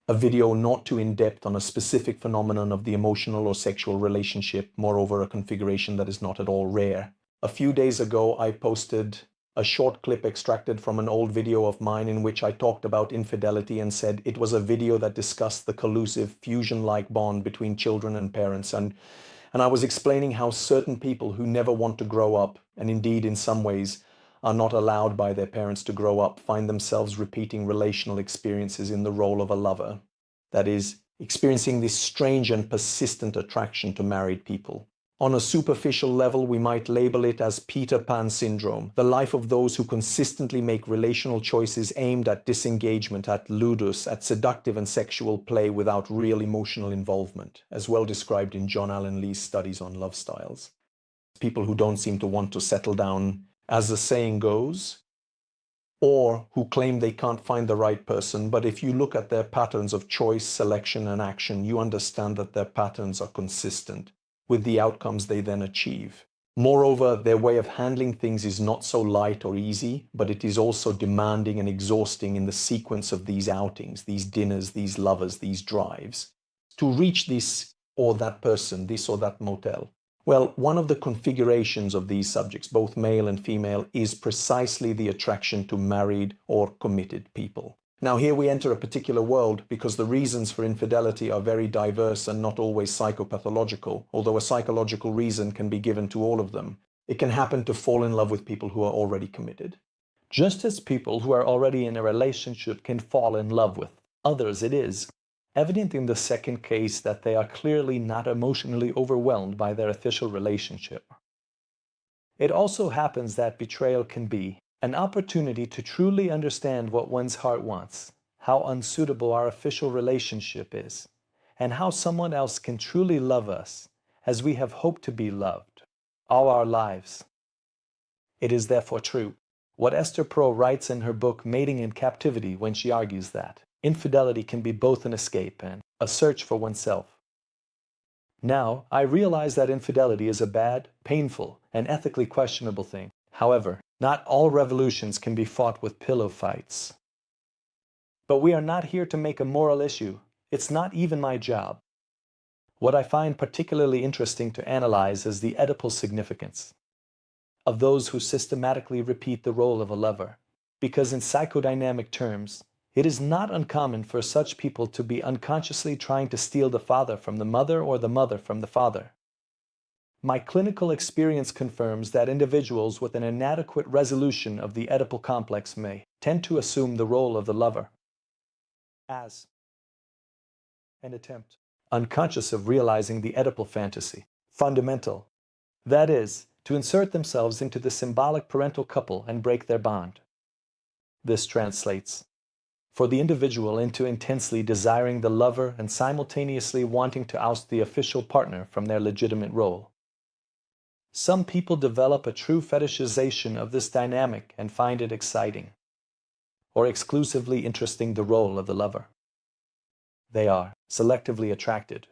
a video not too in-depth on a specific phenomenon of the emotional or sexual relationship, moreover a configuration that is not at all rare. A few days ago, I posted a short clip extracted from an old video of mine in which I talked about infidelity and said it was a video that discussed the collusive fusion-like bond between children and parents, and I was explaining how certain people who never want to grow up, and indeed in some ways are not allowed by their parents to grow up, find themselves repeating relational experiences in the role of a lover. That is, experiencing this strange and persistent attraction to married people. On a superficial level, we might label it as Peter Pan syndrome, the life of those who consistently make relational choices aimed at disengagement, at ludus, at seductive and sexual play without real emotional involvement, as well described in John Allen Lee's studies on love styles. People who don't seem to want to settle down, as the saying goes, or who claim they can't find the right person, but if you look at their patterns of choice, selection, and action, you understand that their patterns are consistent with the outcomes they then achieve. Moreover, their way of handling things is not so light or easy, but it is also demanding and exhausting in the sequence of these outings, these dinners, these lovers, these drives, to reach this or that person, this or that motel. Well, one of the configurations of these subjects, both male and female, is precisely the attraction to married or committed people. Now here we enter a particular world because the reasons for infidelity are very diverse and not always psychopathological, although a psychological reason can be given to all of them. It can happen to fall in love with people who are already committed. Just as people who are already in a relationship can fall in love with others, it is evident in the second case that they are clearly not emotionally overwhelmed by their official relationship. It also happens that betrayal can be an opportunity to truly understand what one's heart wants, how unsuitable our official relationship is, and how someone else can truly love us as we have hoped to be loved all our lives. It is therefore true what Esther Perel writes in her book Mating in Captivity when she argues that infidelity can be both an escape and a search for oneself. Now, I realize that infidelity is a bad, painful, and ethically questionable thing. However, not all revolutions can be fought with pillow fights. But we are not here to make a moral issue. It's not even my job. What I find particularly interesting to analyze is the Oedipal significance of those who systematically repeat the role of a lover, because in psychodynamic terms, it is not uncommon for such people to be unconsciously trying to steal the father from the mother or the mother from the father. My clinical experience confirms that individuals with an inadequate resolution of the Oedipal complex may tend to assume the role of the lover as an attempt, unconscious of realizing the Oedipal fantasy, fundamental, that is, to insert themselves into the symbolic parental couple and break their bond. This translates for the individual into intensely desiring the lover and simultaneously wanting to oust the official partner from their legitimate role. Some people develop a true fetishization of this dynamic and find it exciting, or exclusively interesting the role of the lover. They are selectively attracted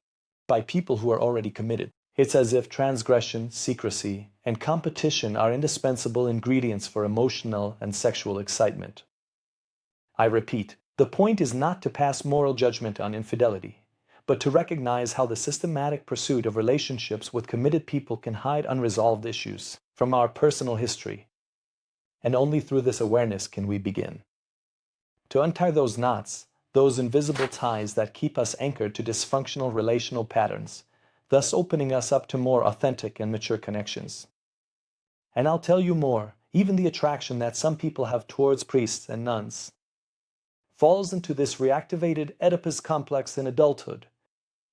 by people who are already committed. It's as if transgression, secrecy, and competition are indispensable ingredients for emotional and sexual excitement. I repeat, the point is not to pass moral judgment on infidelity, but to recognize how the systematic pursuit of relationships with committed people can hide unresolved issues from our personal history. And only through this awareness can we begin to untie those knots, those invisible ties that keep us anchored to dysfunctional relational patterns, thus opening us up to more authentic and mature connections. And I'll tell you more, even the attraction that some people have towards priests and nuns falls into this reactivated Oedipus complex in adulthood.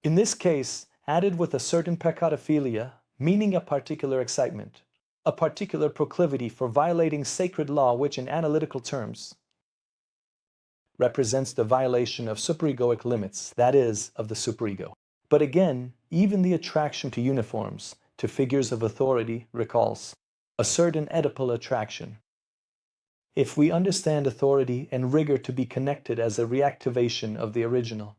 In this case, added with a certain peccatophilia, meaning a particular excitement, a particular proclivity for violating sacred law which in analytical terms represents the violation of superegoic limits, that is, of the superego. But again, even the attraction to uniforms, to figures of authority, recalls a certain Oedipal attraction. If we understand authority and rigor to be connected as a reactivation of the original,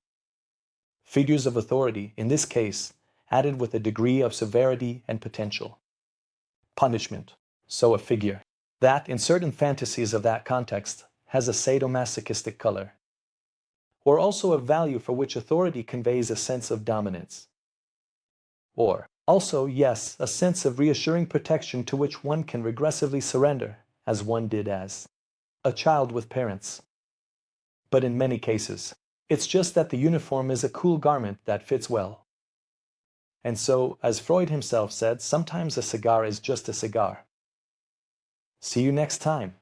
figures of authority, in this case, added with a degree of severity and potential. Punishment, so a figure that, in certain fantasies of that context, has a sadomasochistic color. or also a value for which authority conveys a sense of dominance. Or, also, yes, a sense of reassuring protection to which one can regressively surrender, as one did as a child with parents. But in many cases, it's just that the uniform is a cool garment that fits well. And so, as Freud himself said, sometimes a cigar is just a cigar. See you next time.